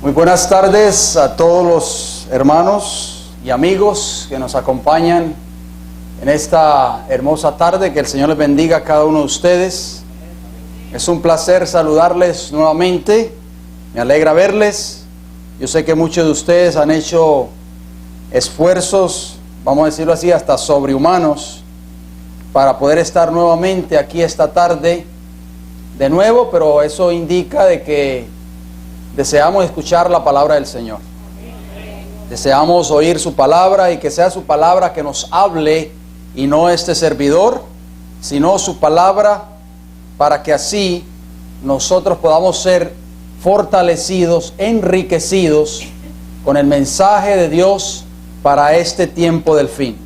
Muy buenas tardes a todos los hermanos y amigos que nos acompañan en esta hermosa tarde. Que el Señor les bendiga a cada uno de ustedes. Es un placer saludarles nuevamente. Me alegra verles. Yo sé que muchos de ustedes han hecho esfuerzos, vamos a decirlo así, hasta sobrehumanos, para poder estar nuevamente aquí esta tarde de nuevo, pero eso indica de que deseamos escuchar la palabra del Señor. Deseamos oír su palabra y que sea su palabra que nos hable y no este servidor, sino su palabra, para que así nosotros podamos ser fortalecidos, enriquecidos con el mensaje de Dios para este tiempo del fin.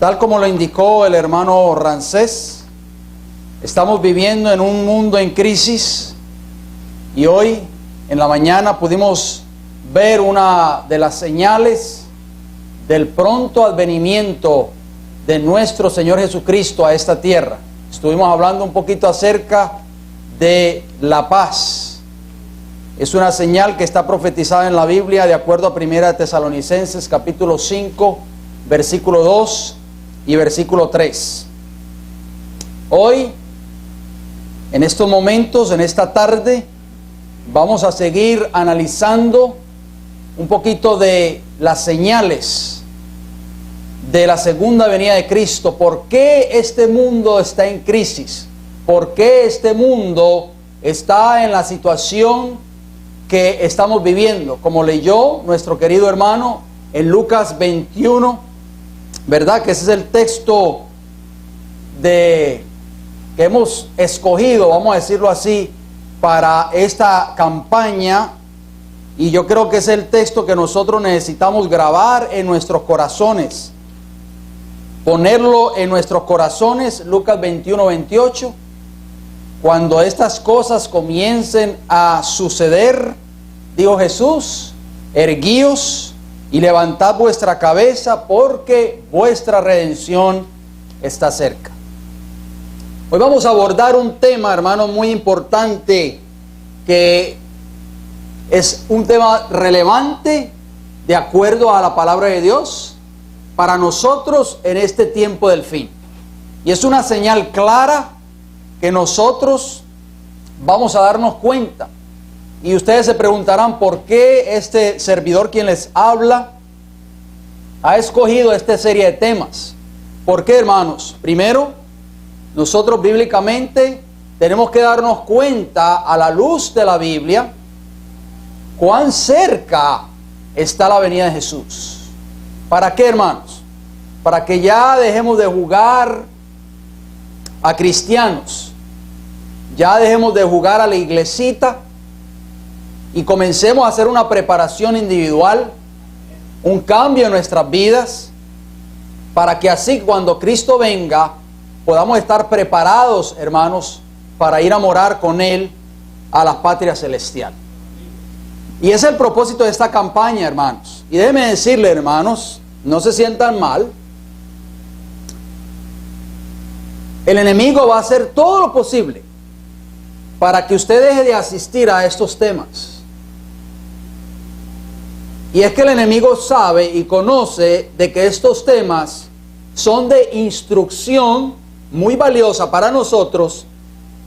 Tal como lo indicó el hermano Rancés, estamos viviendo en un mundo en crisis y hoy en la mañana pudimos ver una de las señales del pronto advenimiento de nuestro Señor Jesucristo a esta tierra. Estuvimos hablando un poquito acerca de la paz. Es una señal que está profetizada en la Biblia de acuerdo a 1 Tesalonicenses capítulo 5, versículo 2 y versículo 3. Hoy, en estos momentos, en esta tarde, vamos a seguir analizando un poquito de las señales de la segunda venida de Cristo. ¿Por qué este mundo está en crisis? ¿Por qué este mundo está en la situación que estamos viviendo? Como leyó nuestro querido hermano en Lucas 21, ¿verdad? Que ese es el texto que hemos escogido, vamos a decirlo así, para esta campaña, y yo creo que es el texto que nosotros necesitamos grabar en nuestros corazones, ponerlo en nuestros corazones. Lucas 21, 28, cuando estas cosas comiencen a suceder, dijo Jesús, erguíos y levantad vuestra cabeza, porque vuestra redención está cerca. Hoy vamos a abordar un tema, hermano, muy importante, que es un tema relevante de acuerdo a la palabra de Dios para nosotros en este tiempo del fin. Y es una señal clara que nosotros vamos a darnos cuenta. Y ustedes se preguntarán por qué este servidor, quien les habla, ha escogido esta serie de temas. ¿Por qué, hermanos? Primero, nosotros bíblicamente tenemos que darnos cuenta, a la luz de la Biblia, cuán cerca está la venida de Jesús. ¿Para qué, hermanos? Para que ya dejemos de jugar a cristianos, ya dejemos de jugar a la iglesita y comencemos a hacer una preparación individual, un cambio en nuestras vidas, para que así cuando Cristo venga podamos estar preparados, hermanos, para ir a morar con Él a la patria celestial. Y ese es el propósito de esta campaña, hermanos. Y déjenme decirle, hermanos, no se sientan mal. El enemigo va a hacer todo lo posible para que usted deje de asistir a estos temas. Y es que el enemigo sabe y conoce de que estos temas son de instrucción muy valiosa para nosotros,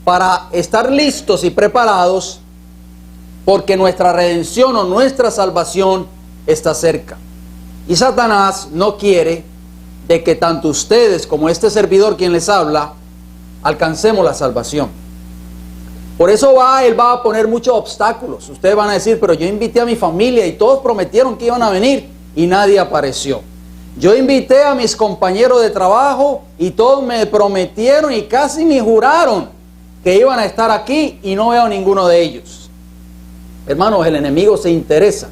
para estar listos y preparados, porque nuestra redención o nuestra salvación está cerca. Y Satanás no quiere de que tanto ustedes como este servidor, quien les habla, alcancemos la salvación. Por eso él va a poner muchos obstáculos. Ustedes van a decir, pero yo invité a mi familia y todos prometieron que iban a venir y nadie apareció. Yo invité a mis compañeros de trabajo y todos me prometieron y casi me juraron que iban a estar aquí y no veo a ninguno de ellos. Hermanos, el enemigo se interesa.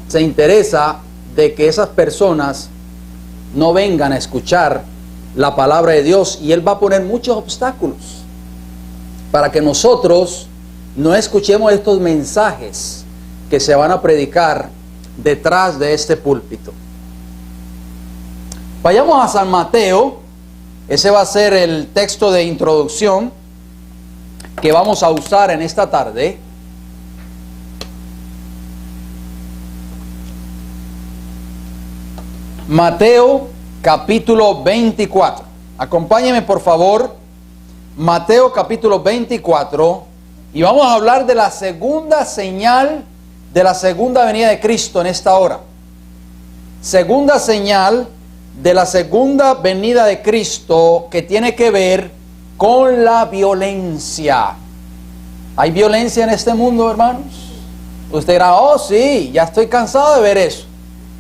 Se interesa de que esas personas no vengan a escuchar la palabra de Dios, y él va a poner muchos obstáculos para que nosotros no escuchemos estos mensajes que se van a predicar detrás de este púlpito. Vayamos a San Mateo. Ese va a ser el texto de introducción que vamos a usar en esta tarde. Mateo capítulo 24. Acompáñeme por favor. Mateo capítulo 24. Y vamos a hablar de la segunda señal de la segunda venida de Cristo en esta hora. Segunda señal de la segunda venida de Cristo, que tiene que ver con la violencia. ¿Hay violencia en este mundo, hermanos? Usted dirá, oh sí, ya estoy cansado de ver eso.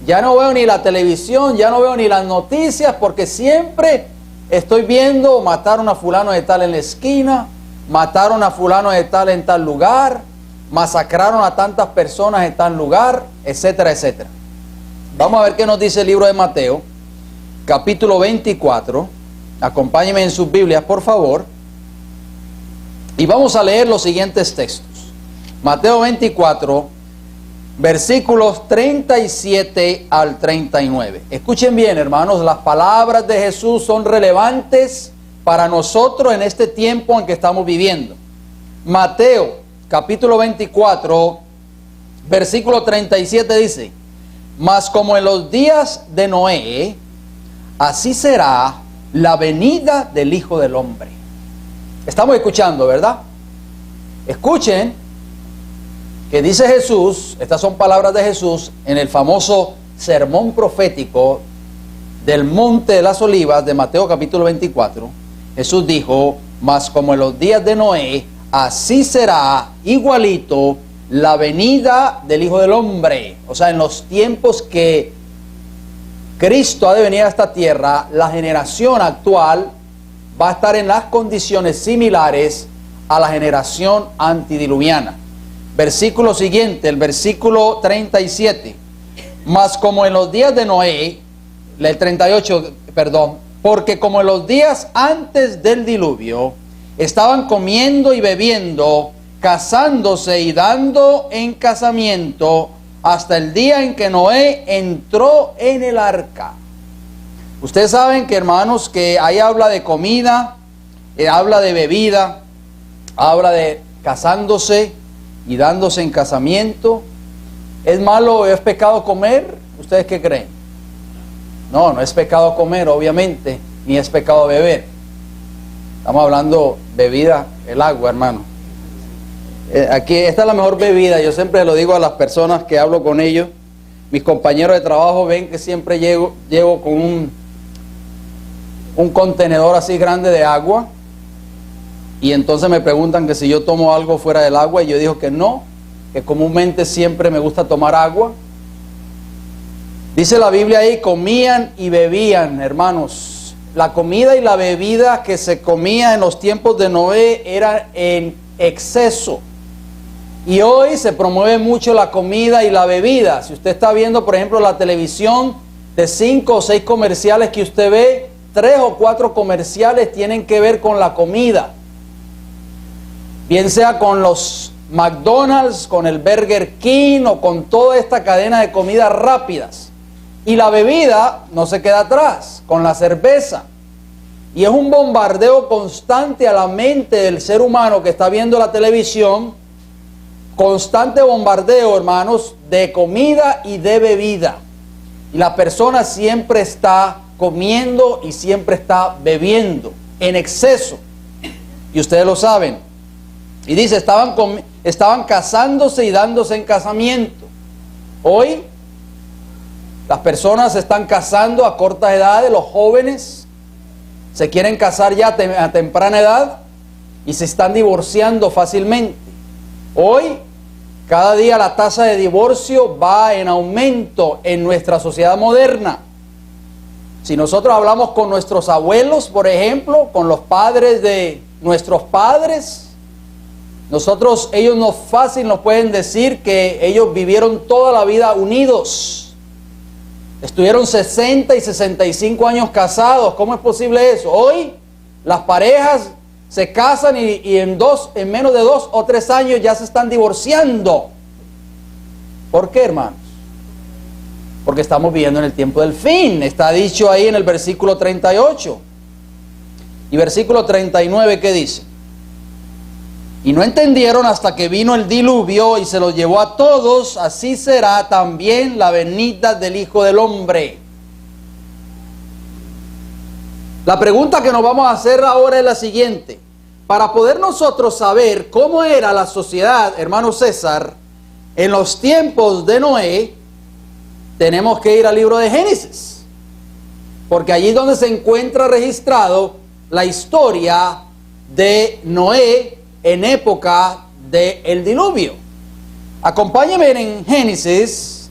Ya no veo ni la televisión, ya no veo ni las noticias, porque siempre estoy viendo, mataron a fulano de tal en la esquina, mataron a fulano de tal en tal lugar, masacraron a tantas personas en tal lugar, etcétera, etcétera. Vamos a ver qué nos dice el libro de Mateo, capítulo 24. Acompáñenme en sus Biblias, por favor. Y vamos a leer los siguientes textos. Mateo 24, versículos 37 al 39. Escuchen bien, hermanos, las palabras de Jesús son relevantes para nosotros en este tiempo en que estamos viviendo. Mateo, capítulo 24, versículo 37 dice: mas como en los días de Noé, así será la venida del Hijo del Hombre. Estamos escuchando, ¿verdad? Escuchen que dice Jesús, estas son palabras de Jesús en el famoso sermón profético del Monte de las Olivas de Mateo capítulo 24. Jesús dijo: mas como en los días de Noé, así será igualito la venida del Hijo del Hombre. O sea, en los tiempos que Cristo ha de venir a esta tierra, la generación actual va a estar en las condiciones similares a la generación antediluviana. Versículo siguiente, el versículo 37. Mas como en los días de Noé, el 38, perdón, porque como en los días antes del diluvio, estaban comiendo y bebiendo, casándose y dando en casamiento, hasta el día en que Noé entró en el arca. Ustedes saben que, hermanos, que ahí habla de comida, habla de bebida, habla de casándose y dándose en casamiento. ¿Es malo o es pecado comer? ¿Ustedes qué creen? No, no es pecado comer, obviamente, ni es pecado beber. Estamos hablando bebida, el agua, hermano. Aquí esta es la mejor bebida. Yo siempre lo digo a las personas que hablo con ellos. Mis compañeros de trabajo ven que siempre llego con un contenedor así grande de agua, y entonces me preguntan que si yo tomo algo fuera del agua, y yo digo que no, que comúnmente siempre me gusta tomar agua. Dice la Biblia ahí, comían y bebían, hermanos. La comida y la bebida que se comía en los tiempos de Noé era en exceso. Y hoy se promueve mucho la comida y la bebida. Si usted está viendo, por ejemplo, la televisión, de 5 o 6 comerciales que usted ve, 3 o 4 comerciales tienen que ver con la comida. Bien sea con los McDonald's, con el Burger King o con toda esta cadena de comidas rápidas. Y la bebida no se queda atrás, con la cerveza. Y es un bombardeo constante a la mente del ser humano que está viendo la televisión. Constante bombardeo, hermanos, de comida y de bebida. Y la persona siempre está comiendo y siempre está bebiendo en exceso. Y ustedes lo saben. Y dice, estaban casándose y dándose en casamiento. Hoy las personas se están casando a corta edad, los jóvenes se quieren casar ya a temprana edad y se están divorciando fácilmente. Hoy, cada día la tasa de divorcio va en aumento en nuestra sociedad moderna. Si nosotros hablamos con nuestros abuelos, por ejemplo, con los padres de nuestros padres, ellos no fácil nos pueden decir que ellos vivieron toda la vida unidos. Estuvieron 60 y 65 años casados. ¿Cómo es posible eso? Hoy las parejas se casan y en menos de 2 o 3 años ya se están divorciando. ¿Por qué, hermanos? Porque estamos viviendo en el tiempo del fin. Está dicho ahí en el versículo 38. Y versículo 39, ¿qué dice? Y no entendieron hasta que vino el diluvio y se los llevó a todos. Así será también la venida del Hijo del Hombre. La pregunta que nos vamos a hacer ahora es la siguiente. Para poder nosotros saber cómo era la sociedad, hermano César, en los tiempos de Noé, tenemos que ir al libro de Génesis. Porque allí es donde se encuentra registrado la historia de Noé en época del diluvio. Acompáñenme en Génesis.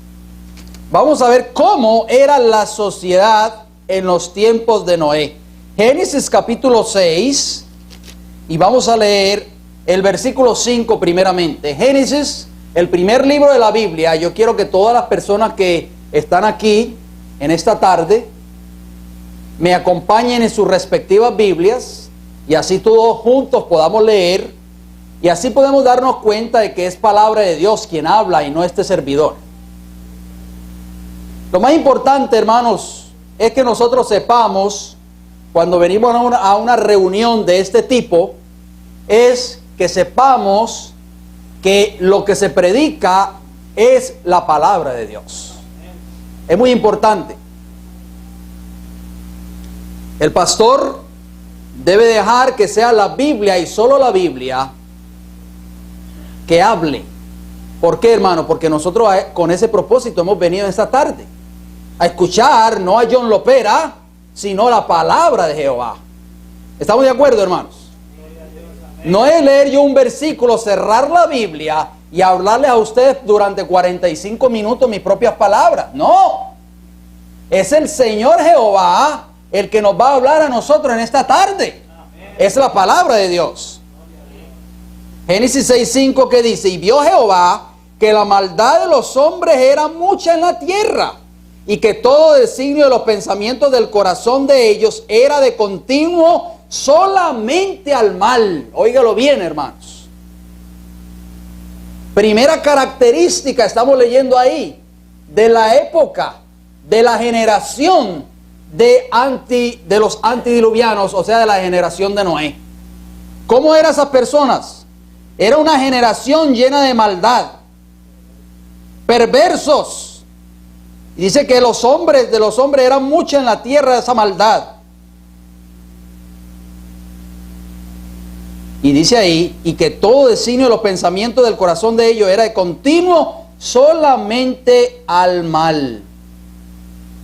Vamos a ver cómo era la sociedad en los tiempos de Noé. Génesis capítulo 6, y vamos a leer el versículo 5 primeramente. Génesis, el primer libro de la Biblia. Yo quiero que todas las personas que están aquí en esta tarde me acompañen en sus respectivas Biblias, y así todos juntos podamos leer, y así podemos darnos cuenta de que es palabra de Dios quien habla y no este servidor. Lo más importante, hermanos, es que nosotros sepamos, cuando venimos a una reunión de este tipo, es que sepamos que lo que se predica es la palabra de Dios. Es muy importante. El pastor debe dejar que sea la Biblia y solo la Biblia que hable. ¿Por qué, hermano? Porque nosotros con ese propósito hemos venido esta tarde a escuchar no a John Lopera, sino la palabra de Jehová. ¿Estamos de acuerdo, hermanos? No es leer yo un versículo, cerrar la Biblia y hablarles a ustedes durante 45 minutos mis propias palabras. No. Es el Señor Jehová el que nos va a hablar a nosotros en esta tarde. Es la palabra de Dios. Génesis 6:5 que dice: y vio Jehová que la maldad de los hombres era mucha en la tierra, y que todo designio de los pensamientos del corazón de ellos era de continuo solamente al mal. Óigalo bien, hermanos. Primera característica, estamos leyendo ahí, de la época, de la generación de los antidiluvianos, o sea, de la generación de Noé. ¿Cómo eran esas personas? Era una generación llena de maldad, perversos. Y dice que de los hombres eran muchos en la tierra de esa maldad. Y dice ahí, y que todo designio de los pensamientos del corazón de ellos era de continuo solamente al mal.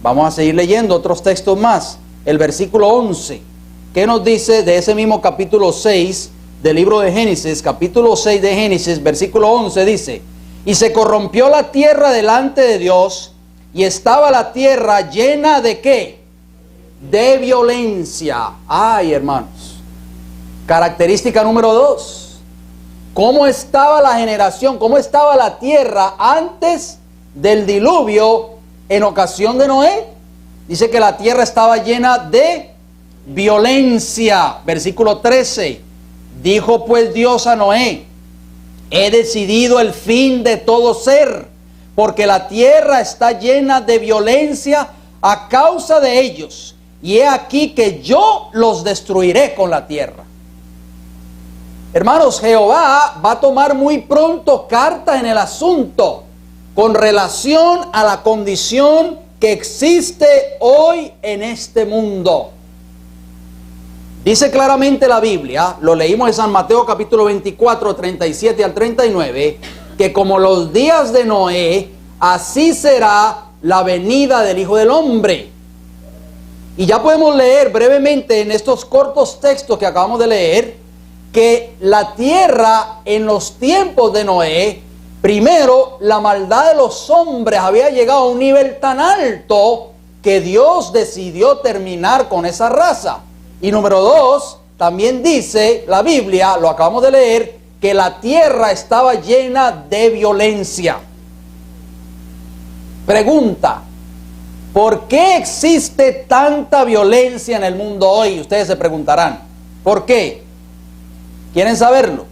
Vamos a seguir leyendo otros textos más. El versículo 11, ¿qué nos dice de ese mismo capítulo 6 del libro de Génesis? Capítulo 6 de Génesis, versículo 11 dice: y se corrompió la tierra delante de Dios, y estaba la tierra llena de ¿qué? De violencia. Ay, hermanos. Característica número 2. ¿Cómo estaba la generación? ¿Cómo estaba la tierra antes del diluvio en ocasión de Noé? Dice que la tierra estaba llena de violencia. Versículo 13. Dijo pues Dios a Noé: he decidido el fin de todo ser, porque la tierra está llena de violencia a causa de ellos, y he aquí que yo los destruiré con la tierra. Hermanos, Jehová va a tomar muy pronto carta en el asunto con relación a la condición que existe hoy en este mundo. Dice claramente la Biblia, lo leímos en San Mateo capítulo 24, 37 al 39, que como los días de Noé, así será la venida del Hijo del Hombre. Y ya podemos leer brevemente en estos cortos textos que acabamos de leer, que la tierra en los tiempos de Noé, primero, la maldad de los hombres había llegado a un nivel tan alto que Dios decidió terminar con esa raza. Y número 2, también dice la Biblia, lo acabamos de leer, que la tierra estaba llena de violencia. Pregunta: ¿por qué existe tanta violencia en el mundo hoy? Ustedes se preguntarán, ¿por qué? ¿Quieren saberlo?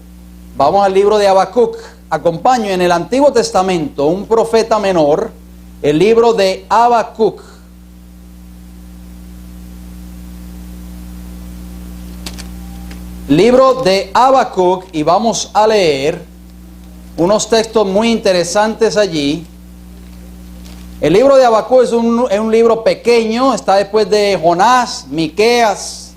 Vamos al libro de Habacuc. Acompaño en el Antiguo Testamento, un profeta menor, el libro de Habacuc. Libro de Habacuc, y vamos a leer unos textos muy interesantes allí. El libro de Habacuc es un libro pequeño, está después de Jonás, Miqueas,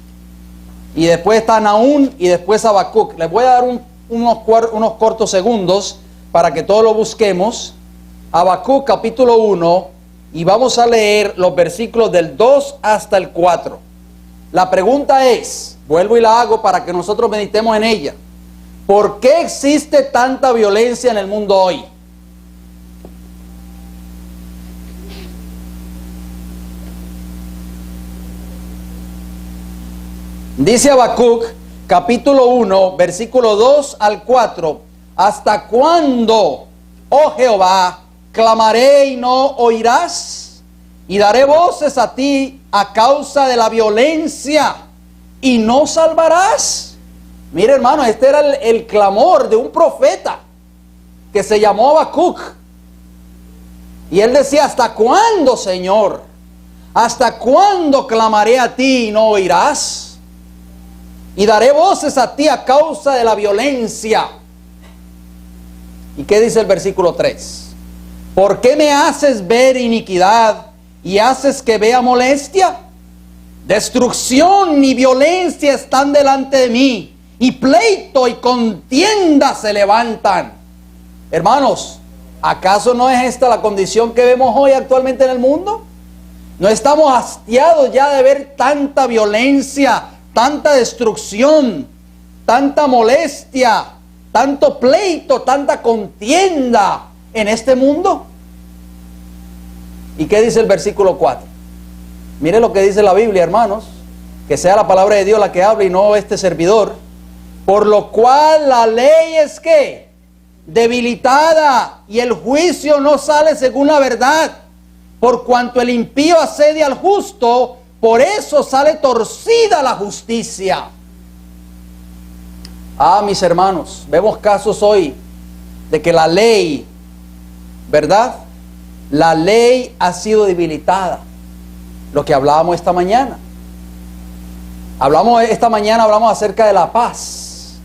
y después está Nahum y después Habacuc. Les voy a dar unos cortos segundos para que todos lo busquemos. Habacuc capítulo 1, y vamos a leer los versículos del 2 hasta el 4. La pregunta es, vuelvo y la hago para que nosotros meditemos en ella. ¿Por qué existe tanta violencia en el mundo hoy? Dice Habacuc, capítulo 1, versículo 2 al 4. ¿Hasta cuándo, oh Jehová, clamaré y no oirás? Y daré voces a ti a causa de la violencia y no salvarás. Mire, hermano, este era el clamor de un profeta que se llamó Habacuc. Y él decía, ¿hasta cuándo, Señor? ¿Hasta cuándo clamaré a ti y no oirás? Y daré voces a ti a causa de la violencia. ¿Y qué dice el versículo 3? ¿Por qué me haces ver iniquidad y haces que vea molestia? Destrucción y violencia están delante de mí, y pleito y contienda se levantan. Hermanos, ¿acaso no es esta la condición que vemos hoy actualmente en el mundo? ¿No estamos hastiados ya de ver tanta violencia, tanta destrucción, tanta molestia, tanto pleito, tanta contienda en este mundo? ¿Y qué dice el versículo 4? Mire lo que dice la Biblia, hermanos, que sea la palabra de Dios la que hable y no este servidor. Por lo cual la ley es ¿qué? Debilitada, y el juicio no sale según la verdad. Por cuanto el impío asedia al justo, por eso sale torcida la justicia. Ah, mis hermanos, vemos casos hoy de que la ley, ¿verdad? La ley ha sido debilitada. Lo que hablábamos esta mañana. Hablamos acerca de la paz.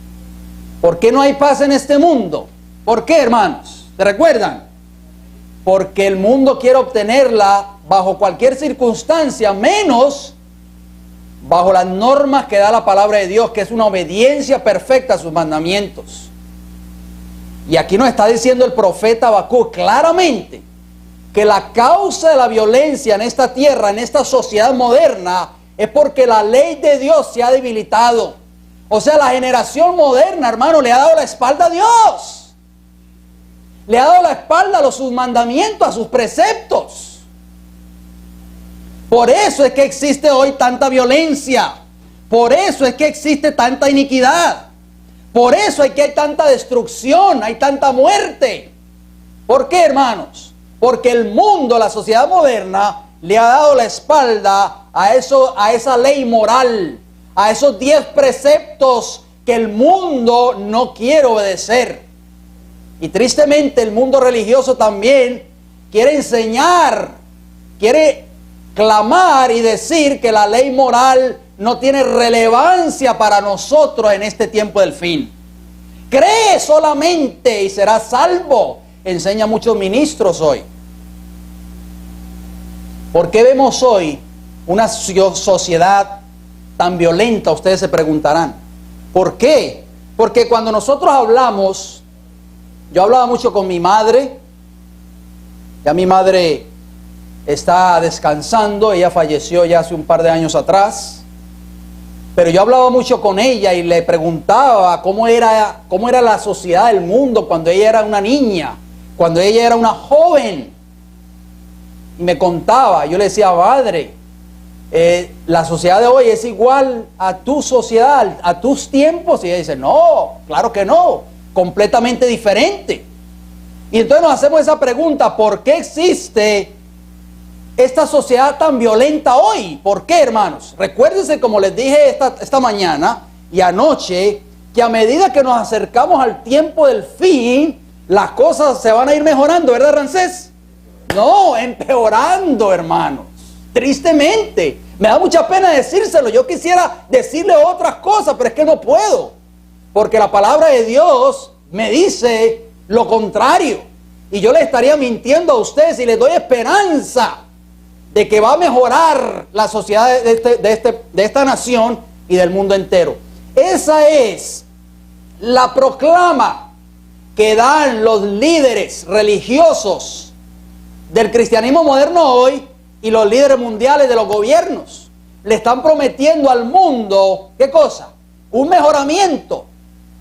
¿Por qué no hay paz en este mundo? ¿Por qué, hermanos? ¿Se recuerdan? Porque el mundo quiere obtenerla bajo cualquier circunstancia, menos bajo las normas que da la palabra de Dios, que es una obediencia perfecta a sus mandamientos. Y aquí nos está diciendo el profeta Habacuc claramente que la causa de la violencia en esta tierra, en esta sociedad moderna, es porque la ley de Dios se ha debilitado. O sea, la generación moderna, hermano, le ha dado la espalda a Dios. Le ha dado la espalda a sus mandamientos, a sus preceptos. Por eso es que existe hoy tanta violencia. Por eso es que existe tanta iniquidad. Por eso es que hay tanta destrucción, hay tanta muerte. ¿Por qué, hermanos? Porque el mundo, la sociedad moderna, le ha dado la espalda a esa ley moral, a esos 10 preceptos que el mundo no quiere obedecer. Y tristemente el mundo religioso también quiere enseñar, quiere clamar y decir que la ley moral no tiene relevancia para nosotros en este tiempo del fin. Cree solamente y serás salvo, enseña muchos ministros hoy. ¿Por qué vemos hoy una sociedad tan violenta? Ustedes se preguntarán. ¿Por qué? Porque cuando nosotros hablamos, yo hablaba mucho con mi madre, ya mi madre está descansando, ella falleció ya hace un par de años atrás, pero yo hablaba mucho con ella y le preguntaba cómo era la sociedad del mundo cuando ella era una niña, cuando ella era una joven. Y me contaba, yo le decía, madre, la sociedad de hoy es igual a tu sociedad, a tus tiempos. Y ella dice, no, claro que no, completamente diferente. Y entonces nos hacemos esa pregunta, ¿por qué existe esta sociedad tan violenta hoy? ¿Por qué, hermanos? Recuérdense, como les dije esta mañana y anoche, que a medida que nos acercamos al tiempo del fin, las cosas se van a ir mejorando, ¿verdad, Rancés? No, empeorando, hermanos. Tristemente. Me da mucha pena decírselo. Yo quisiera decirle otras cosas, pero es que no puedo. Porque la palabra de Dios me dice lo contrario. Y yo les estaría mintiendo a ustedes y les doy esperanza de que va a mejorar la sociedad de esta nación y del mundo entero. Esa es la proclama que dan los líderes religiosos del cristianismo moderno hoy y los líderes mundiales de los gobiernos. Le están prometiendo al mundo, ¿qué cosa? Un mejoramiento.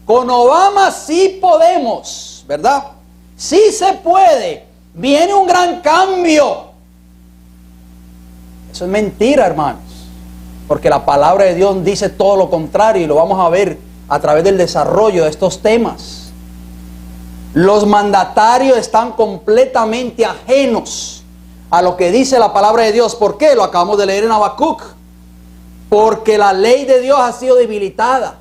Con Obama sí podemos, ¿verdad? Sí se puede. Viene un gran cambio. Eso es mentira, hermanos. Porque la palabra de Dios dice todo lo contrario y lo vamos a ver a través del desarrollo de estos temas. Los mandatarios están completamente ajenos a lo que dice la palabra de Dios. ¿Por qué? Lo acabamos de leer en Habacuc. Porque la ley de Dios ha sido debilitada.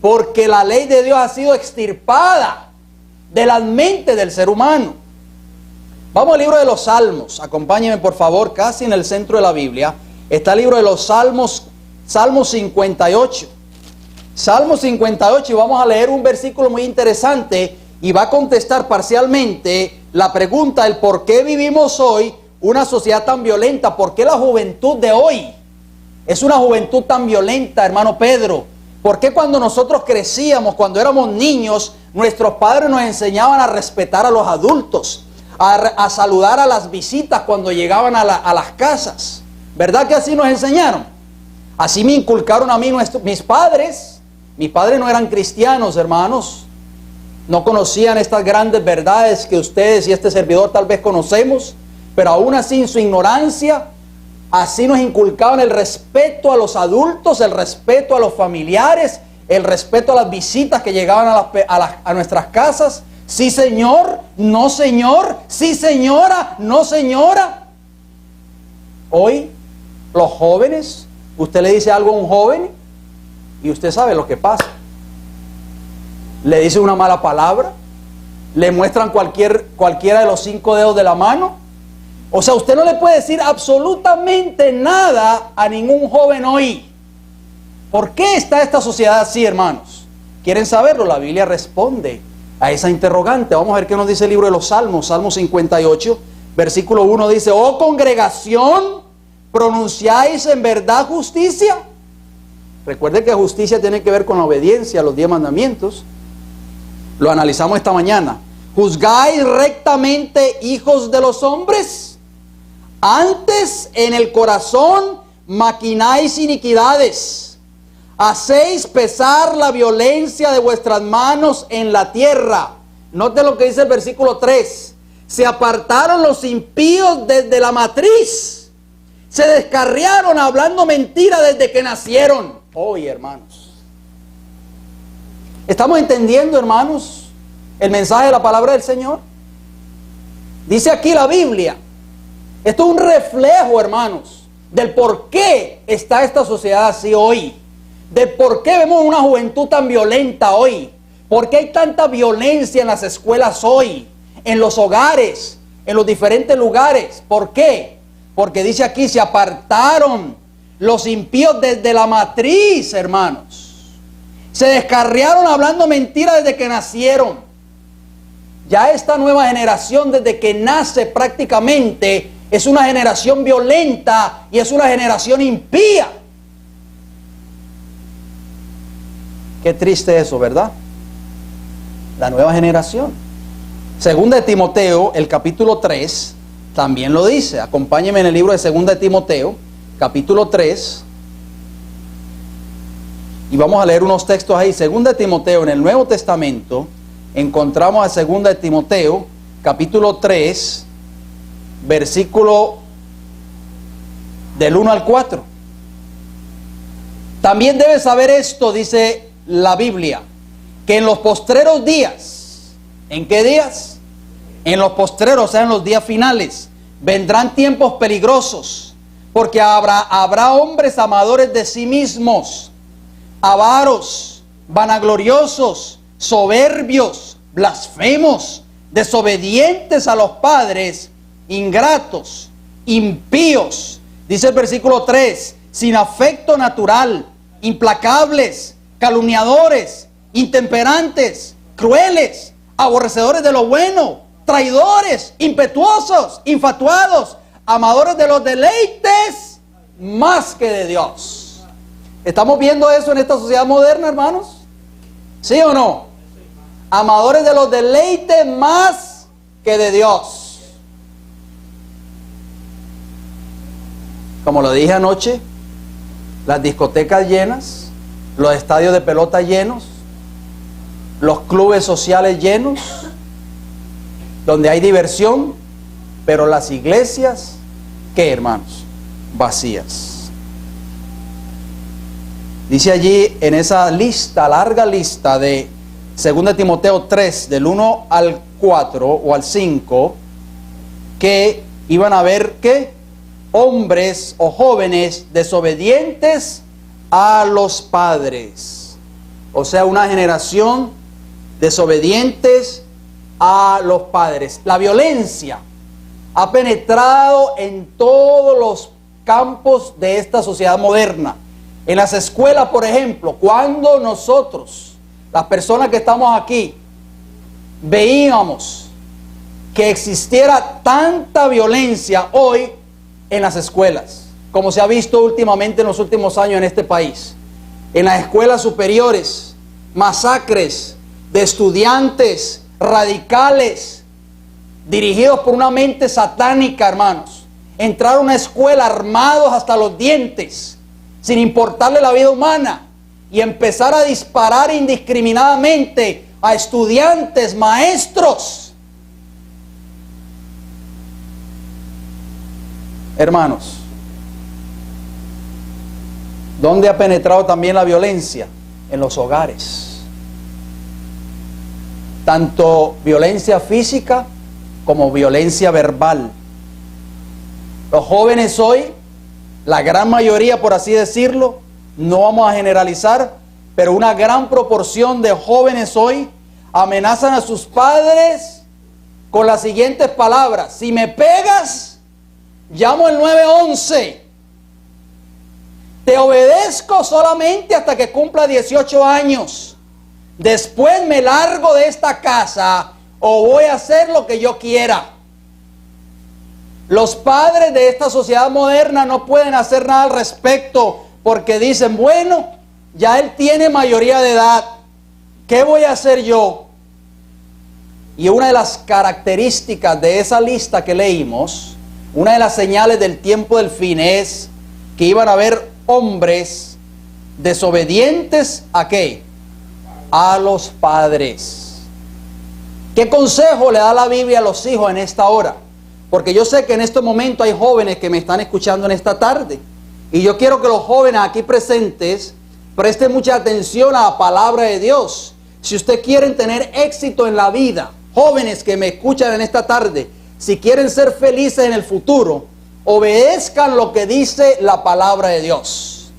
Porque la ley de Dios ha sido extirpada de las mentes del ser humano. Vamos al libro de los Salmos. Acompáñenme por favor, casi en el centro de la Biblia. Está el libro de los Salmos, Salmo 58. Salmo 58 y vamos a leer un versículo muy interesante y va a contestar parcialmente la pregunta del por qué vivimos hoy una sociedad tan violenta. ¿Por qué la juventud de hoy es una juventud tan violenta, hermano Pedro? ¿Por qué cuando nosotros crecíamos, cuando éramos niños, nuestros padres nos enseñaban a respetar a los adultos, a saludar a las visitas cuando llegaban a las casas? ¿Verdad que así nos enseñaron? Así me inculcaron a mí mis padres. Mis padres no eran cristianos, hermanos. No conocían estas grandes verdades que ustedes y este servidor tal vez conocemos. Pero aún así en su ignorancia, así nos inculcaban el respeto a los adultos, el respeto a los familiares, el respeto a las visitas que llegaban a nuestras casas. Sí, señor, no, señor, sí, señora, no, señora. Hoy, los jóvenes, usted le dice algo a un joven y usted sabe lo que pasa. Le dice una mala palabra, le muestran cualquiera de los 5 dedos de la mano. O sea, usted no le puede decir absolutamente nada a ningún joven hoy. ¿Por qué está esta sociedad así, hermanos? ¿Quieren saberlo? La Biblia responde a esa interrogante. Vamos a ver qué nos dice el libro de los Salmos, Salmo 58, versículo 1 dice: oh congregación, ¿pronunciáis en verdad justicia? Recuerde que justicia tiene que ver con la obediencia a los 10 mandamientos. Lo analizamos esta mañana. ¿Juzgáis rectamente, hijos de los hombres? Antes en el corazón maquináis iniquidades. Hacéis pesar la violencia de vuestras manos en la tierra. Note lo que dice el versículo 3. Se apartaron los impíos desde la matriz. Se descarriaron hablando mentira desde que nacieron. Hoy, hermanos, ¿estamos entendiendo, hermanos, el mensaje de la palabra del Señor? Dice aquí la Biblia. Esto es un reflejo, hermanos, del por qué está esta sociedad así hoy. De por qué vemos una juventud tan violenta hoy. ¿Por qué hay tanta violencia en las escuelas hoy? En los hogares, en los diferentes lugares. ¿Por qué? Porque dice aquí, se apartaron los impíos desde la matriz, hermanos. Se descarriaron hablando mentiras desde que nacieron. Ya esta nueva generación, desde que nace prácticamente, es una generación violenta y es una generación impía. Qué triste eso, ¿verdad? La nueva generación. Segunda de Timoteo, el capítulo 3, también lo dice. Acompáñenme en el libro de Segunda de Timoteo, capítulo 3. Y vamos a leer unos textos ahí. Segunda de Timoteo, en el Nuevo Testamento, encontramos a Segunda de Timoteo, capítulo 3, versículo del 1 al 4. También debes saber esto, dice la Biblia, que en los postreros días, ¿en qué días? En los postreros, o sea, en los días finales, vendrán tiempos peligrosos, porque habrá hombres amadores de sí mismos, avaros, vanagloriosos, soberbios, blasfemos, desobedientes a los padres, ingratos, impíos. Dice el versículo 3, sin afecto natural, implacables, calumniadores, intemperantes, crueles, aborrecedores de lo bueno, traidores, impetuosos, infatuados, amadores de los deleites más que de Dios. ¿Estamos viendo eso en esta sociedad moderna, hermanos? ¿Sí o no? Amadores de los deleites más que de Dios. Como lo dije anoche, las discotecas llenas, los estadios de pelota llenos, los clubes sociales llenos, donde hay diversión, pero las iglesias, ¿qué, hermanos? Vacías. Dice allí en esa lista, larga lista de 2 Timoteo 3, del 1 al 4 o al 5, que iban a haber, ¿qué? Hombres o jóvenes desobedientes a los padres. O sea, una generación desobedientes a los padres. La violencia ha penetrado en todos los campos de esta sociedad moderna. En las escuelas, por ejemplo, cuando nosotros, las personas que estamos aquí, veíamos que existiera tanta violencia hoy en las escuelas, como se ha visto últimamente en los últimos años en este país. En las escuelas superiores, masacres de estudiantes radicales, dirigidos por una mente satánica, hermanos. Entrar a una escuela armados hasta los dientes, sin importarle la vida humana, y empezar a disparar indiscriminadamente a estudiantes, maestros. Hermanos, ¿dónde ha penetrado también la violencia? En los hogares. Tanto violencia física como violencia verbal. Los jóvenes hoy, la gran mayoría, por así decirlo, no vamos a generalizar, pero una gran proporción de jóvenes hoy amenazan a sus padres con las siguientes palabras: si me pegas, llamo el 911. Te obedezco solamente hasta que cumpla 18 años. Después me largo de esta casa o voy a hacer lo que yo quiera. Los padres de esta sociedad moderna no pueden hacer nada al respecto porque dicen, bueno, ya él tiene mayoría de edad, ¿qué voy a hacer yo? Y una de las características de esa lista que leímos, una de las señales del tiempo del fin es que iban a haber hombres desobedientes ¿a qué? A los padres. ¿Qué consejo le da la Biblia a los hijos en esta hora? Porque yo sé que en este momento hay jóvenes que me están escuchando en esta tarde. Y yo quiero que los jóvenes aquí presentes presten mucha atención a la palabra de Dios. Si ustedes quieren tener éxito en la vida, jóvenes que me escuchan en esta tarde, si quieren ser felices en el futuro, obedezcan lo que dice la palabra de Dios.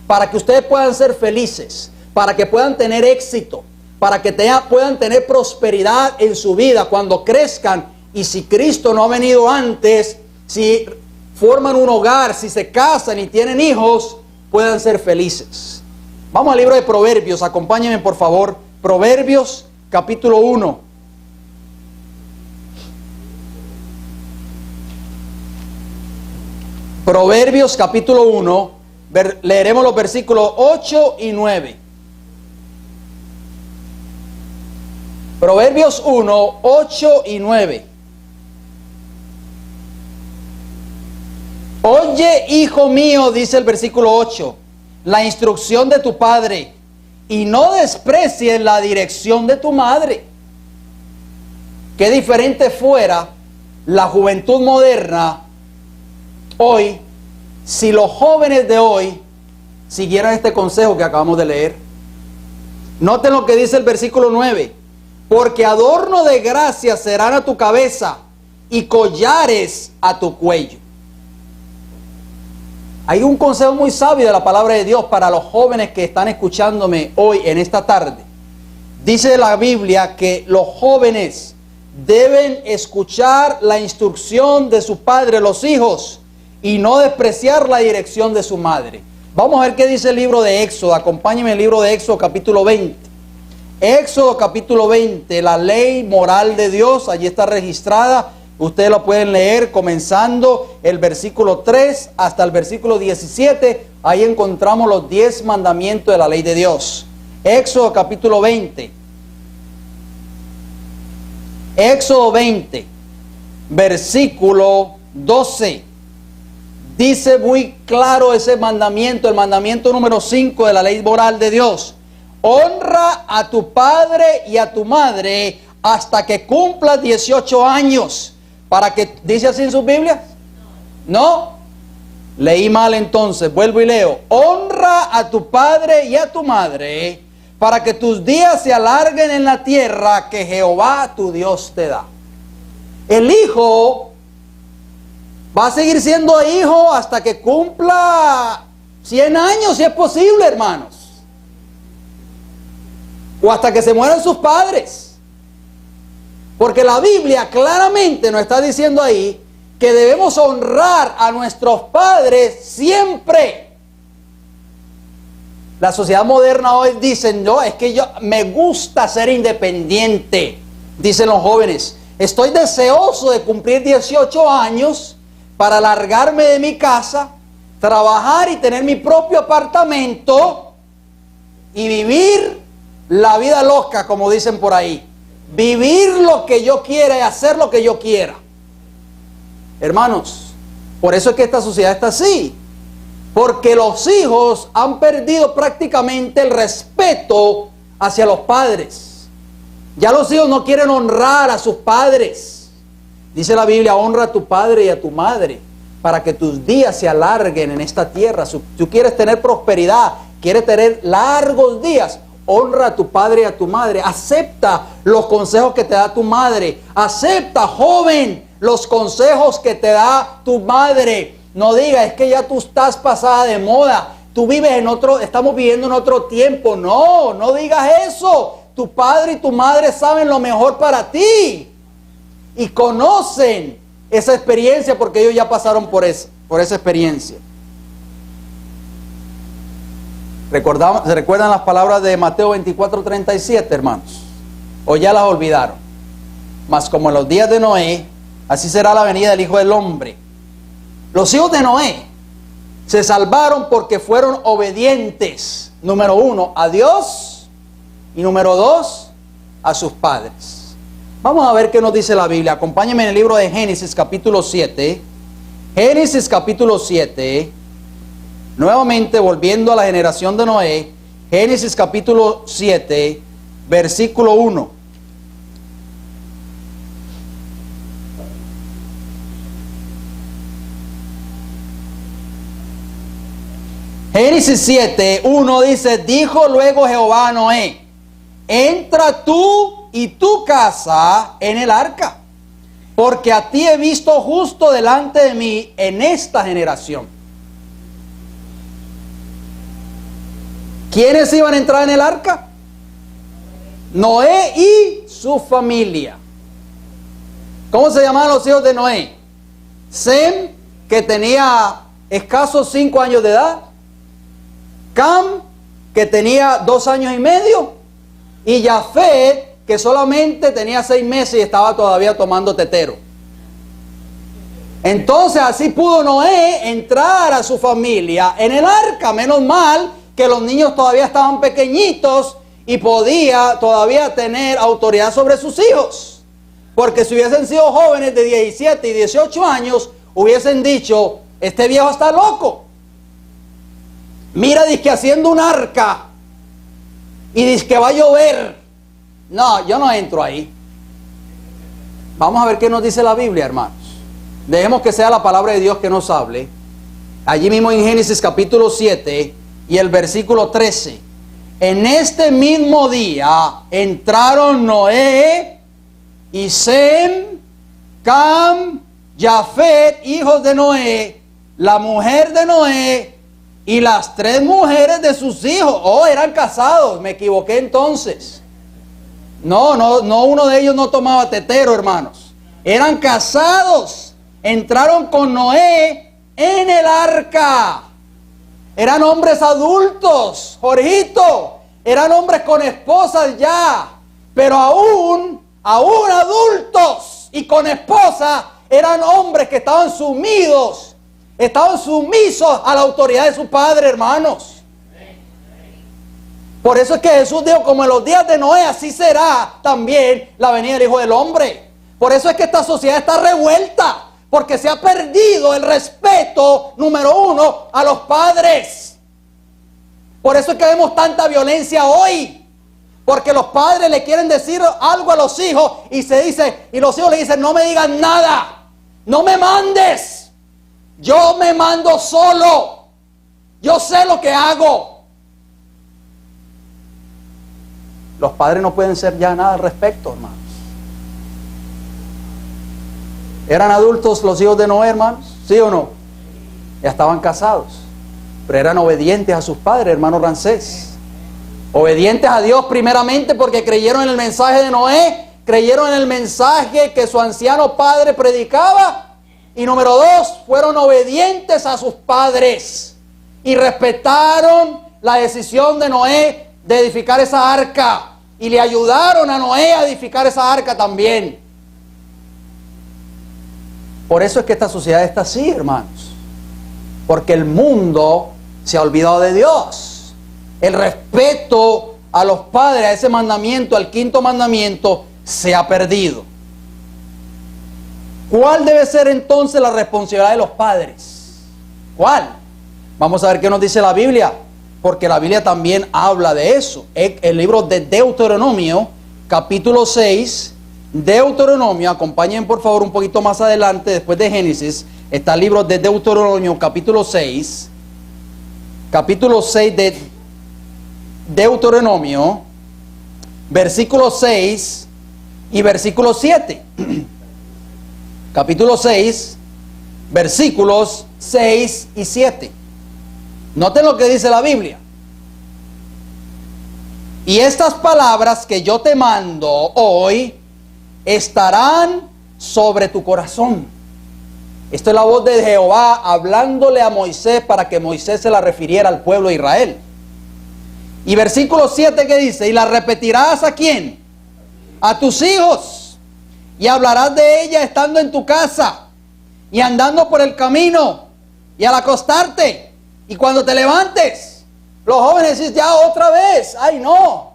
Para que ustedes puedan ser felices, para que puedan tener éxito, para que puedan tener prosperidad en su vida cuando crezcan. Y si Cristo no ha venido antes, si forman un hogar, si se casan y tienen hijos, puedan ser felices. Vamos al libro de Proverbios, acompáñenme por favor. Proverbios capítulo 1. Proverbios capítulo 1, leeremos los versículos 8 y 9. Proverbios 1, 8 y 9. Oye, hijo mío, dice el versículo 8, la instrucción de tu padre, y no desprecies la dirección de tu madre. Qué diferente fuera la juventud moderna hoy si los jóvenes de hoy siguieran este consejo que acabamos de leer. Noten lo que dice el versículo 9. Porque adorno de gracia serán a tu cabeza y collares a tu cuello. Hay un consejo muy sabio de la palabra de Dios para los jóvenes que están escuchándome hoy en esta tarde. Dice la Biblia que los jóvenes deben escuchar la instrucción de su padre, los hijos, y no despreciar la dirección de su madre. Vamos a ver qué dice el libro de Éxodo. Acompáñenme el libro de Éxodo capítulo 20. Éxodo capítulo 20, la ley moral de Dios, allí está registrada. Ustedes lo pueden leer comenzando el versículo 3 hasta el versículo 17. Ahí encontramos los 10 mandamientos de la ley de Dios. Éxodo capítulo 20. Éxodo 20, versículo 12. Dice muy claro ese mandamiento, el mandamiento número 5 de la ley moral de Dios. Honra a tu padre y a tu madre hasta que cumplas 18 años. Para que, ¿dice así en sus Biblias? No. Leí mal entonces, vuelvo y leo. Honra a tu padre y a tu madre para que tus días se alarguen en la tierra que Jehová tu Dios te da. El hijo va a seguir siendo hijo hasta que cumpla 100 años, si es posible, hermanos. O hasta que se mueran sus padres. Porque la Biblia claramente nos está diciendo ahí que debemos honrar a nuestros padres siempre. La sociedad moderna hoy dice, no, es que yo me gusta ser independiente, dicen los jóvenes. Estoy deseoso de cumplir 18 años para largarme de mi casa, trabajar y tener mi propio apartamento y vivir la vida loca, como dicen por ahí. Vivir lo que yo quiera y hacer lo que yo quiera. Hermanos, por eso es que esta sociedad está así. Porque los hijos han perdido prácticamente el respeto hacia los padres. Ya los hijos no quieren honrar a sus padres. Dice la Biblia, honra a tu padre y a tu madre para que tus días se alarguen en esta tierra. Si tú quieres tener prosperidad, quieres tener largos días, honra a tu padre y a tu madre. Acepta los consejos que te da tu madre. Acepta, joven, los consejos que te da tu madre. No digas, es que ya tú estás pasada de moda. Tú vives en otro, estamos viviendo en otro tiempo. No, no digas eso. Tu padre y tu madre saben lo mejor para ti. Y conocen esa experiencia porque ellos ya pasaron por esa experiencia. ¿Se recuerdan las palabras de Mateo 24:37, hermanos? ¿O ya las olvidaron? Mas como en los días de Noé, así será la venida del Hijo del Hombre. Los hijos de Noé se salvaron porque fueron obedientes, número 1, a Dios, y número 2, a sus padres. Vamos a ver qué nos dice la Biblia. Acompáñenme en el libro de Génesis capítulo 7. Génesis capítulo 7. Nuevamente volviendo a la generación de Noé. Génesis capítulo 7, versículo 1. Génesis 7, 1 dice, dijo luego Jehová a Noé, entra tú y tu casa en el arca, porque a ti he visto justo delante de mí en esta generación. ¿Quiénes iban a entrar en el arca? Noé y su familia. ¿Cómo se llamaban los hijos de Noé? Sem, que tenía escasos 5 años de edad. Cam, que tenía 2 años y medio, y Jafet, que solamente tenía 6 meses y estaba todavía tomando tetero. Entonces así pudo Noé entrar a su familia en el arca. Menos mal que los niños todavía estaban pequeñitos y podía todavía tener autoridad sobre sus hijos. Porque si hubiesen sido jóvenes de 17 y 18 años, hubiesen dicho, este viejo está loco. Mira, dice que haciendo un arca y dice que va a llover. No, yo no entro ahí. Vamos a ver qué nos dice la Biblia, hermanos. Dejemos que sea la palabra de Dios que nos hable. Allí mismo en Génesis capítulo 7 y el versículo 13. En este mismo día entraron Noé y Sem, Cam, Jafet, hijos de Noé, la mujer de Noé, y las 3 mujeres de sus hijos. Oh, eran casados. Me equivoqué entonces. No, uno de ellos no tomaba tetero, hermanos. Eran casados. Entraron con Noé en el arca. Eran hombres adultos. Jorgito, eran hombres con esposas ya, pero aún adultos y con esposa, eran hombres que estaban sumisos a la autoridad de su padre, hermanos. Por eso es que Jesús dijo, como en los días de Noé, así será también la venida del Hijo del Hombre. Por eso es que esta sociedad está revuelta, porque se ha perdido el respeto, número uno, a los padres. Por eso es que vemos tanta violencia hoy, porque los padres le quieren decir algo a los hijos y los hijos le dicen, no me digan nada, no me mandes, yo me mando solo, yo sé lo que hago. Los padres no pueden ser ya nada al respecto, hermanos. ¿Eran adultos los hijos de Noé, hermanos? ¿Sí o no? Ya estaban casados, pero eran obedientes a sus padres, hermano Rancés. Obedientes a Dios primeramente porque creyeron en el mensaje de Noé, creyeron en el mensaje que su anciano padre predicaba. Y número dos, fueron obedientes a sus padres y respetaron la decisión de Noé de edificar esa arca. Y le ayudaron a Noé a edificar esa arca también. Por eso es que esta sociedad está así, hermanos. Porque el mundo se ha olvidado de Dios. El respeto a los padres, a ese mandamiento, al quinto mandamiento, se ha perdido. ¿Cuál debe ser entonces la responsabilidad de los padres? ¿Cuál? Vamos a ver qué nos dice la Biblia, porque la Biblia también habla de eso. El libro de Deuteronomio, capítulo 6, Deuteronomio, acompañen por favor un poquito más adelante, después de Génesis, está el libro de Deuteronomio, capítulo 6 de Deuteronomio, versículo 6 y versículo 7. Capítulo 6, versículos 6 y 7. Noten lo que dice la Biblia. Y estas palabras que yo te mando hoy estarán sobre tu corazón. Esta es la voz de Jehová hablándole a Moisés para que Moisés se la refiriera al pueblo de Israel. Y versículo 7 que dice, y la repetirás ¿a quién? A tus hijos. Y hablarás de ella estando en tu casa y andando por el camino y al acostarte y cuando te levantes. Los jóvenes dicen, ya otra vez, ay no,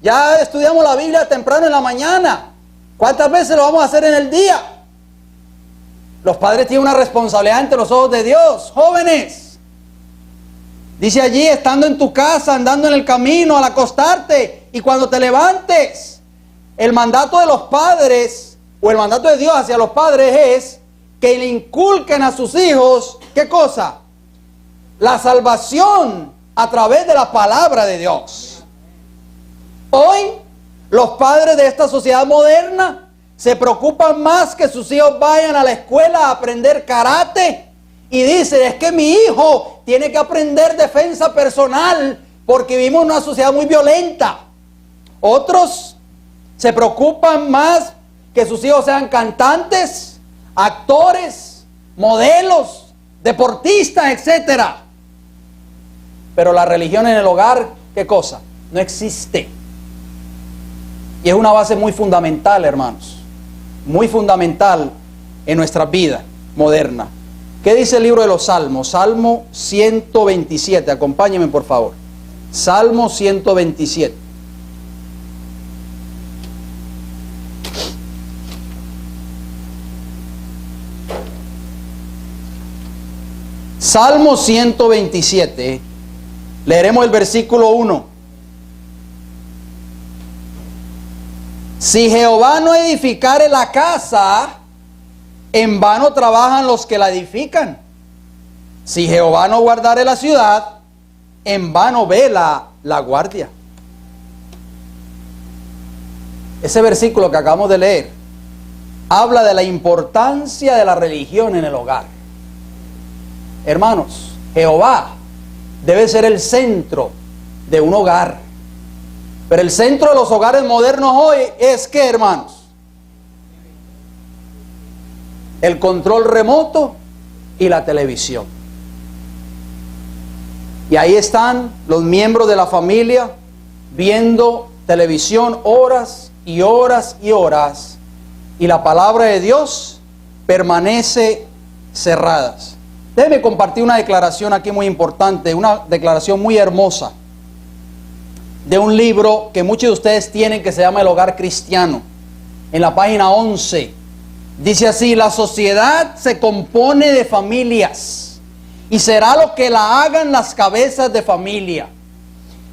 ya estudiamos la Biblia temprano en la mañana, ¿cuántas veces lo vamos a hacer en el día? Los padres tienen una responsabilidad ante los ojos de Dios. Jóvenes, dice allí, estando en tu casa, andando en el camino, al acostarte y cuando te levantes. El mandato de los padres, o el mandato de Dios hacia los padres es que le inculquen a sus hijos, ¿qué cosa? La salvación a través de la palabra de Dios. Hoy, los padres de esta sociedad moderna se preocupan más que sus hijos vayan a la escuela a aprender karate y dicen, es que mi hijo tiene que aprender defensa personal porque vivimos en una sociedad muy violenta. Otros se preocupan más que sus hijos sean cantantes, actores, modelos, deportistas, etc. Pero la religión en el hogar, ¿qué cosa? No existe. Y es una base muy fundamental, hermanos. Muy fundamental en nuestra vida moderna. ¿Qué dice el libro de los Salmos? Salmo 127. Acompáñenme, por favor. Salmo 127. Salmo 127, leeremos el versículo 1. Si Jehová no edificare la casa, en vano trabajan los que la edifican. Si Jehová no guardare la ciudad, en vano vela la guardia. Ese versículo que acabamos de leer habla de la importancia de la religión en el hogar. Hermanos, Jehová debe ser el centro de un hogar. Pero el centro de los hogares modernos hoy es ¿qué, hermanos? El control remoto y la televisión. Y ahí están los miembros de la familia viendo televisión horas y horas y horas, y la palabra de Dios permanece cerrada. Déjeme compartir una declaración aquí muy importante, una declaración muy hermosa, de un libro que muchos de ustedes tienen que se llama El Hogar Cristiano. En la página 11, dice así: la sociedad se compone de familias, y será lo que la hagan las cabezas de familia.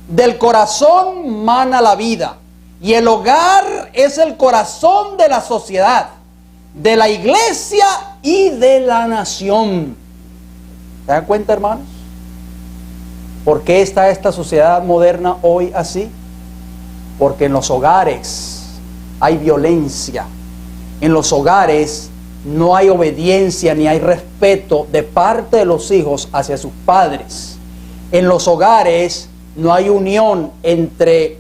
Del corazón mana la vida, y el hogar es el corazón de la sociedad, de la iglesia y de la nación. ¿Se dan cuenta, hermanos? ¿Por qué está esta sociedad moderna hoy así? Porque en los hogares hay violencia. En los hogares no hay obediencia ni hay respeto de parte de los hijos hacia sus padres. En los hogares no hay unión entre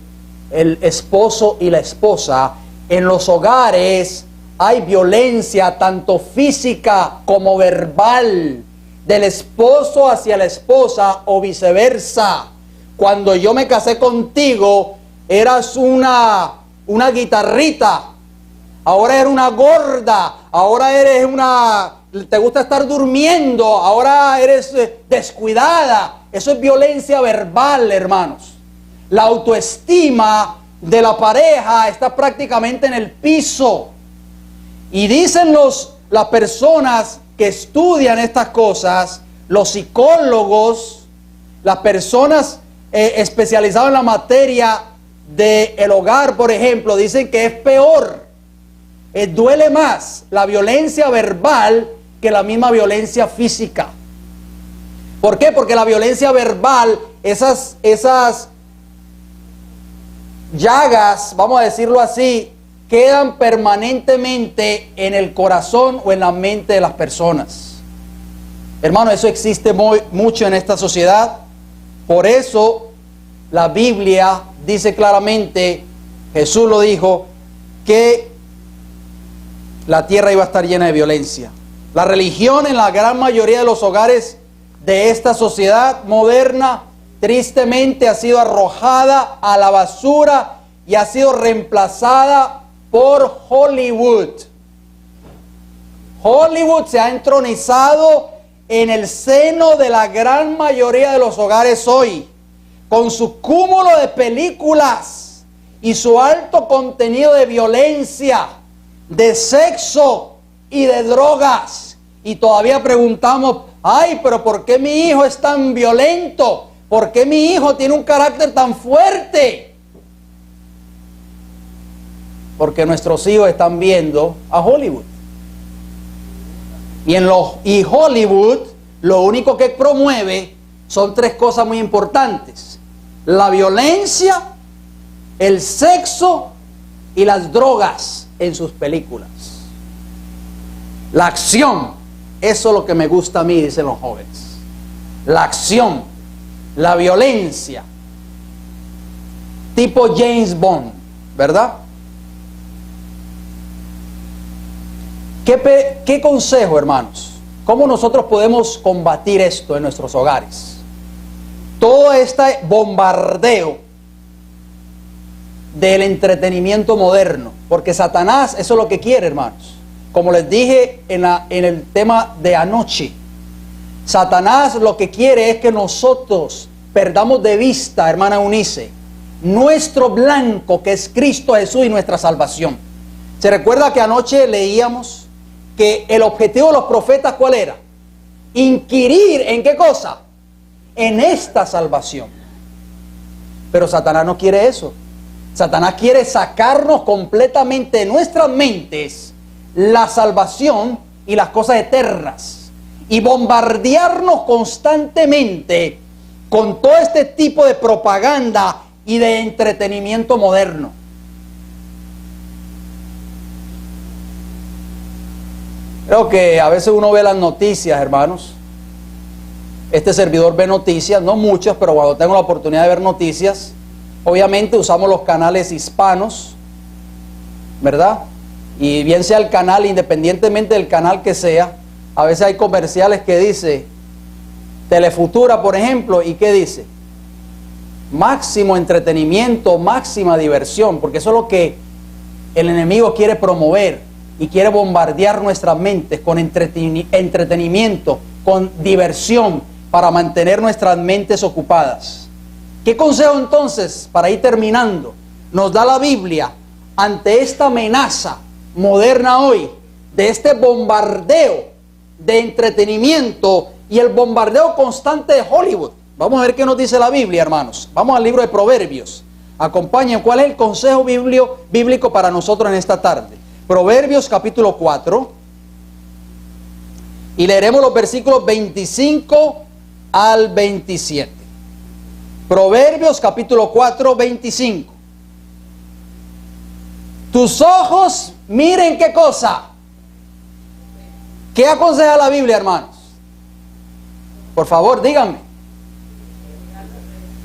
el esposo y la esposa. En los hogares hay violencia tanto física como verbal, del esposo hacia la esposa o viceversa. Cuando yo me casé contigo, eras una guitarrita, ahora eres una gorda, ahora eres te gusta estar durmiendo, ahora eres descuidada. Eso es violencia verbal, hermanos. La autoestima de la pareja está prácticamente en el piso. Y dicen las personas que estudian estas cosas, los psicólogos, las personas especializadas en la materia del hogar, por ejemplo, dicen que es peor, duele más la violencia verbal que la misma violencia física. ¿Por qué? Porque la violencia verbal, esas llagas, vamos a decirlo así, quedan permanentemente en el corazón o en la mente de las personas. Hermano, eso existe mucho en esta sociedad. Por eso la Biblia dice claramente, Jesús lo dijo, que la tierra iba a estar llena de violencia. La religión en la gran mayoría de los hogares de esta sociedad moderna tristemente ha sido arrojada a la basura y ha sido reemplazada por Hollywood. Hollywood se ha entronizado en el seno de la gran mayoría de los hogares hoy, con su cúmulo de películas y su alto contenido de violencia, de sexo y de drogas. Y todavía preguntamos, ay, pero ¿por qué mi hijo es tan violento? ¿Por qué mi hijo tiene un carácter tan fuerte? Porque nuestros hijos están viendo a Hollywood. Y Hollywood lo único que promueve son tres cosas muy importantes: la violencia, el sexo y las drogas en sus películas. La acción, eso es lo que me gusta a mí, dicen los jóvenes. La acción, la violencia, tipo James Bond, ¿verdad? ¿Qué consejo, hermanos? ¿Cómo nosotros podemos combatir esto en nuestros hogares? Todo este bombardeo del entretenimiento moderno, porque Satanás eso es lo que quiere, hermanos. Como les dije en el tema de anoche, Satanás lo que quiere es que nosotros perdamos de vista, hermana Eunice, nuestro blanco que es Cristo Jesús y nuestra salvación. ¿Se recuerda que anoche leíamos que el objetivo de los profetas cuál era? Inquirir en qué cosa, en esta salvación. Pero Satanás no quiere eso. Satanás quiere sacarnos completamente de nuestras mentes la salvación y las cosas eternas, y bombardearnos constantemente con todo este tipo de propaganda y de entretenimiento moderno. Creo que a veces uno ve las noticias, hermanos. Este servidor ve noticias, no muchas, pero cuando tengo la oportunidad de ver noticias, obviamente usamos los canales hispanos, ¿verdad? Y bien sea el canal, independientemente del canal que sea, a veces hay comerciales que dice Telefutura, por ejemplo, ¿y qué dice? máximo entretenimiento, máxima diversión, porque eso es lo que el enemigo quiere promover y quiere bombardear nuestras mentes con entretenimiento, con diversión, para mantener nuestras mentes ocupadas. ¿Qué consejo entonces, para ir terminando, nos da la Biblia ante esta amenaza moderna hoy, de este bombardeo de entretenimiento y el bombardeo constante de Hollywood? Vamos a ver qué nos dice la Biblia, hermanos. Vamos al libro de Proverbios. Acompañen, ¿cuál es el consejo bíblico para nosotros en esta tarde? Proverbios capítulo 4. Y leeremos los versículos 25 al 27. Proverbios capítulo 4, 25. Tus ojos miren qué cosa. ¿Qué aconseja la Biblia, hermanos? Por favor, díganme.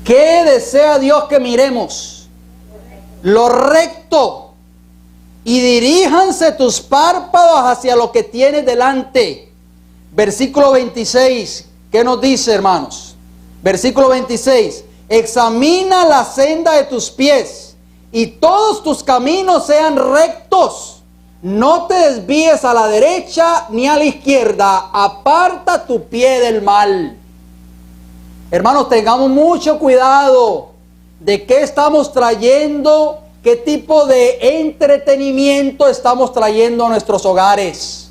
¿Qué desea Dios que miremos? Lo recto. Y diríjanse tus párpados hacia lo que tienes delante. Versículo 26. ¿Qué nos dice, hermanos? Versículo 26. Examina la senda de tus pies y todos tus caminos sean rectos. No te desvíes a la derecha ni a la izquierda. Aparta tu pie del mal. Hermanos, tengamos mucho cuidado de qué estamos trayendo, qué tipo de entretenimiento estamos trayendo a nuestros hogares.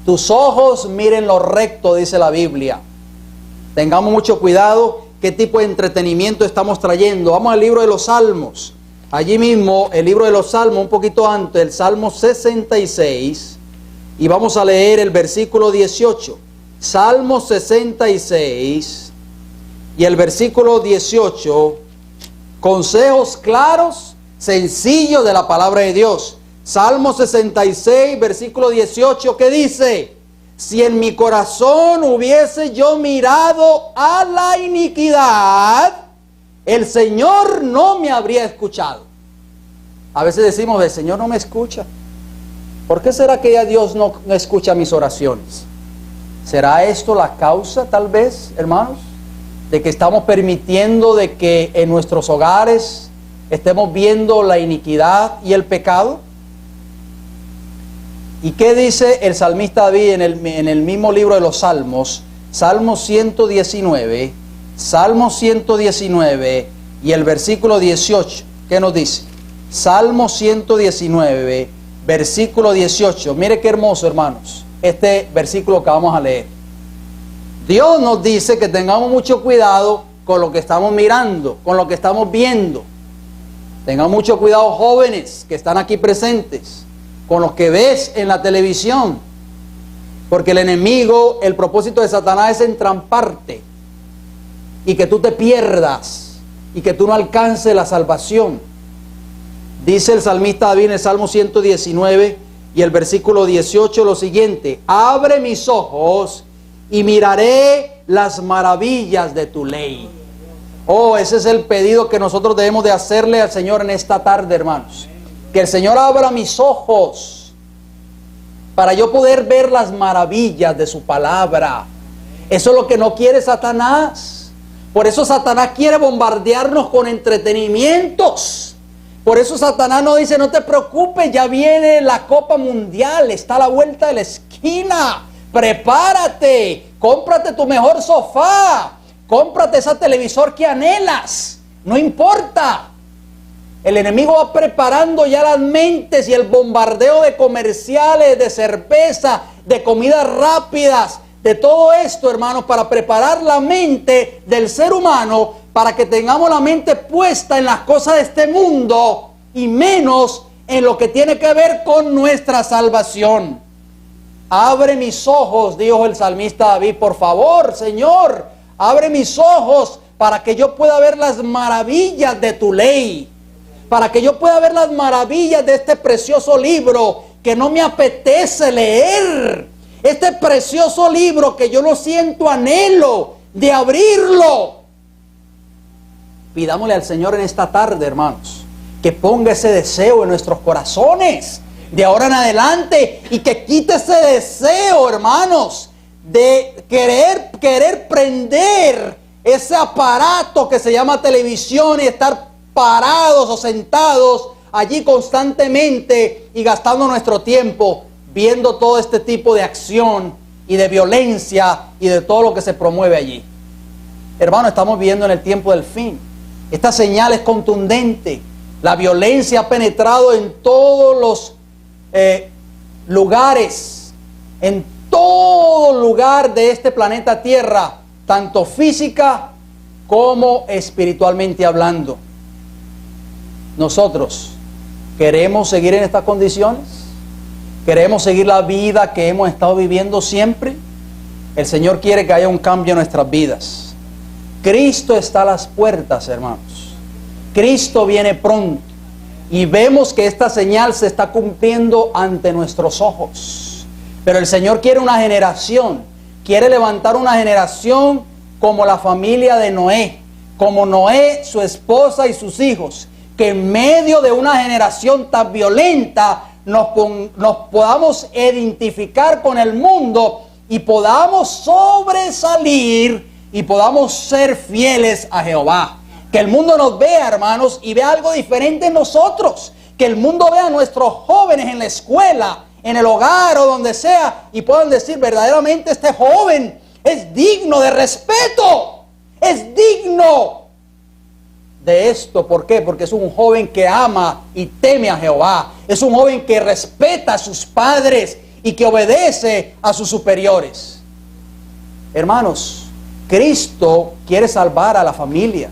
Tus ojos miren lo recto, dice la Biblia. Tengamos mucho cuidado qué tipo de entretenimiento estamos trayendo. Vamos al libro de los Salmos. Allí mismo, el libro de los Salmos, un poquito antes, el Salmo 66. Y vamos a leer el versículo 18. Salmo 66 y el versículo 18, consejos claros, sencillos de la palabra de Dios. Salmo 66, versículo 18, ¿qué dice? Si en mi corazón hubiese yo mirado a la iniquidad, el Señor no me habría escuchado. A veces decimos, el Señor no me escucha. ¿Por qué será que ya Dios no escucha mis oraciones? ¿Será esto la causa, tal vez, hermanos, de que estamos permitiendo de que en nuestros hogares estemos viendo la iniquidad y el pecado? ¿Y qué dice el salmista David en el mismo libro de los Salmos? Salmo 119, Salmo 119 y el versículo 18. ¿Qué nos dice? Salmo 119, versículo 18. Mire qué hermoso, hermanos, este versículo que vamos a leer. Dios nos dice que tengamos mucho cuidado con lo que estamos mirando, con lo que estamos viendo. Tengan mucho cuidado, jóvenes que están aquí presentes, con lo que ves en la televisión. Porque el enemigo, el propósito de Satanás es entramparte y que tú te pierdas y que tú no alcances la salvación. Dice el salmista David en el Salmo 119 y el versículo 18 lo siguiente: abre mis ojos y miraré las maravillas de tu ley. Oh, ese es el pedido que nosotros debemos de hacerle al Señor en esta tarde, hermanos. Que el Señor abra mis ojos para yo poder ver las maravillas de su palabra. Eso es lo que no quiere Satanás. Por eso Satanás quiere bombardearnos con entretenimientos. Por eso Satanás nos dice, no te preocupes, ya viene la Copa Mundial, está a la vuelta de la esquina. Prepárate, cómprate tu mejor sofá, cómprate ese televisor que anhelas, no importa. El enemigo va preparando ya las mentes y el bombardeo de comerciales, de cerveza, de comidas rápidas, de todo esto, hermanos, para preparar la mente del ser humano para que tengamos la mente puesta en las cosas de este mundo y menos en lo que tiene que ver con nuestra salvación. Abre mis ojos, dijo el salmista David, por favor, Señor, abre mis ojos para que yo pueda ver las maravillas de tu ley, para que yo pueda ver las maravillas de este precioso libro que no me apetece leer, este precioso libro que yo lo siento anhelo de abrirlo. Pidámosle al Señor en esta tarde, hermanos, que ponga ese deseo en nuestros corazones de ahora en adelante y que quite ese deseo, hermanos, de querer prender ese aparato que se llama televisión y estar parados o sentados allí constantemente y gastando nuestro tiempo viendo todo este tipo de acción y de violencia y de todo lo que se promueve allí. Hermano, estamos viviendo en el tiempo del fin. Esta señal es contundente. La violencia ha penetrado en todos los lugares, en todo lugar de este planeta Tierra, tanto física como espiritualmente hablando. Nosotros queremos seguir en estas condiciones, queremos seguir la vida que hemos estado viviendo siempre. El Señor quiere que haya un cambio en nuestras vidas. Cristo está a las puertas, hermanos. Cristo viene pronto y vemos que esta señal se está cumpliendo ante nuestros ojos. Pero el Señor quiere una generación, quiere levantar una generación como la familia de Noé, como Noé, su esposa y sus hijos, que en medio de una generación tan violenta nos podamos identificar con el mundo y podamos sobresalir y podamos ser fieles a Jehová. Que el mundo nos vea, hermanos, y vea algo diferente en nosotros. Que el mundo vea a nuestros jóvenes en la escuela, en el hogar o donde sea, y puedan decir, verdaderamente este joven es digno de respeto, es digno de esto. ¿Por qué? Porque es un joven que ama y teme a Jehová. Es un joven que respeta a sus padres y que obedece a sus superiores. Hermanos, Cristo quiere salvar a la familia.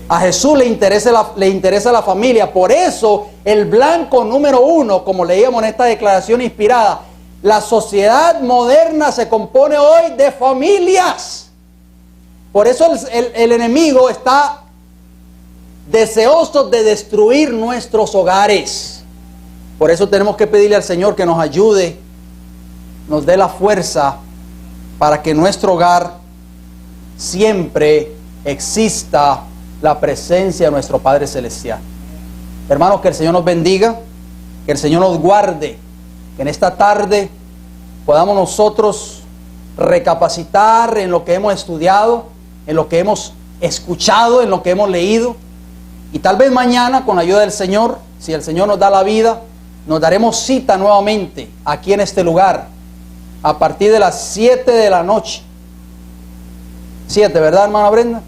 A Jesús le interesa la familia. Por eso el blanco número 1, como leíamos en esta declaración inspirada, la sociedad moderna se compone hoy de familias. Por eso el enemigo está deseoso de destruir nuestros hogares. Por eso tenemos que pedirle al Señor que nos ayude, nos dé la fuerza para que en nuestro hogar siempre exista la presencia de nuestro Padre Celestial. Hermanos, que el Señor nos bendiga, que el Señor nos guarde, que en esta tarde podamos nosotros recapacitar en lo que hemos estudiado, en lo que hemos escuchado, en lo que hemos leído, y tal vez mañana, con la ayuda del Señor, si el Señor nos da la vida, nos daremos cita nuevamente aquí en este lugar a partir de las 7 de la noche. 7, ¿verdad, hermana Brenda?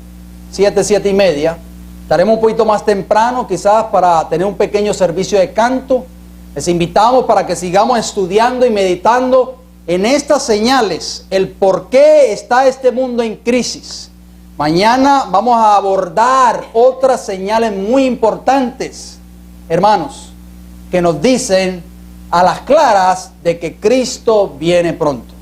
7 y media. Estaremos un poquito más temprano, quizás para tener un pequeño servicio de canto. Les invitamos para que sigamos estudiando y meditando en estas señales, el por qué está este mundo en crisis. Mañana vamos a abordar otras señales muy importantes, hermanos, que nos dicen a las claras de que Cristo viene pronto.